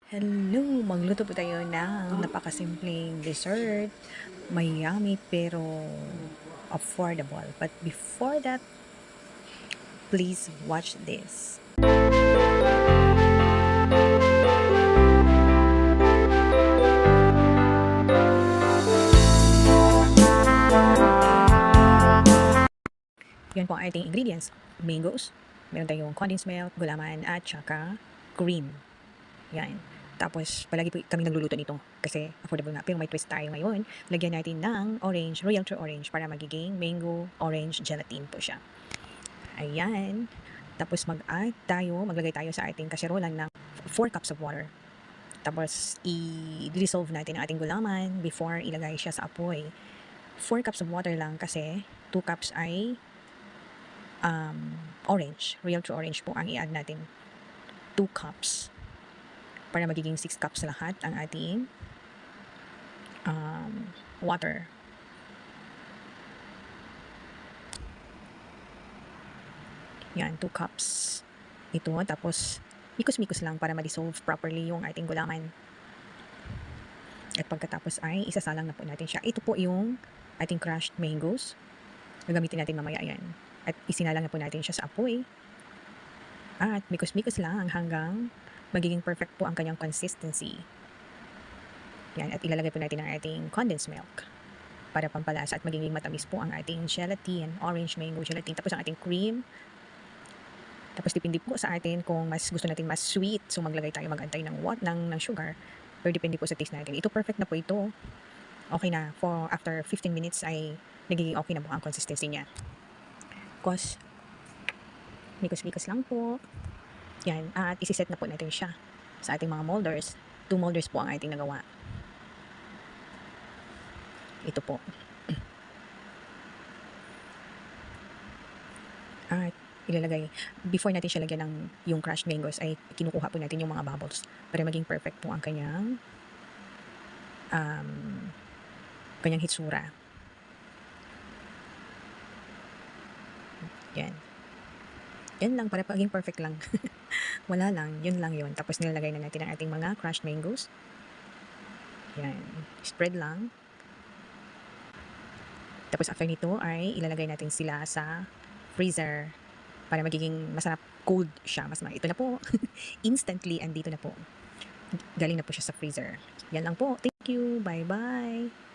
Hello! Magluto po tayo ng napakasimpleng dessert. Mayami pero affordable. But before that, please watch this. Yan po ang ating ingredients. Mangoes, meron tayong condensed milk, gulaman, at saka cream. Yan. Tapos, palagi po kami nagluluto nito kasi affordable nga. Pero may twist tayo ngayon. Lagyan natin ng orange, royal true orange para magiging mango orange gelatin po siya. Ayan. Tapos maglagay tayo sa ating kaserola ng 4 cups of water. Tapos, i-dissolve natin ang ating gulaman before ilagay siya sa apoy. 4 cups of water lang kasi 2 cups ay orange. Royal true orange po ang i-add natin. 2 cups. Para magiging 6 cups lahat ang ating water. Yan, 2 cups. Ito, tapos mikos-mikos lang para ma-dissolve properly yung ating gulaman. At pagkatapos ay isasalang na po natin siya. Ito po yung ating crushed mangoes. Gagamitin natin mamaya yan. At isinalang na po natin siya sa apoy. At mikos-mikos lang hanggang magiging perfect po ang kanyang consistency. Yan, at ilalagay po natin ang ating condensed milk para pampalasa at magiging matamis po ang ating gelatin, orange mango gelatin. Tapos ang ating cream. Tapos depende po sa atin kung mas gusto natin mas sweet. So maglagay tayo, mag-antay ng sugar. Pero depende po sa taste natin. Ito perfect na po ito. Okay na. For after 15 minutes ay nagiging okay na po ang consistency niya. Because mikos-mikos lang po. Yan, at isiset na po natin siya sa ating mga molders. 2 molders po ang ating nagawa. Ito po. At ilalagay, before natin siya lagyan ng yung crushed mangoes, ay kinukuha po natin yung mga bubbles para maging perfect po ang kanyang hitsura. Yan. Yan lang, para maging perfect lang. Wala lang, yun lang yun. Tapos nilalagay na natin ang ating mga crushed mangoes. Yan. Spread lang. Tapos after nito ay ilalagay natin sila sa freezer para magiging masarap cold siya. Ito na po. Instantly andito na po. Galing na po siya sa freezer. Yan lang po. Thank you. Bye-bye.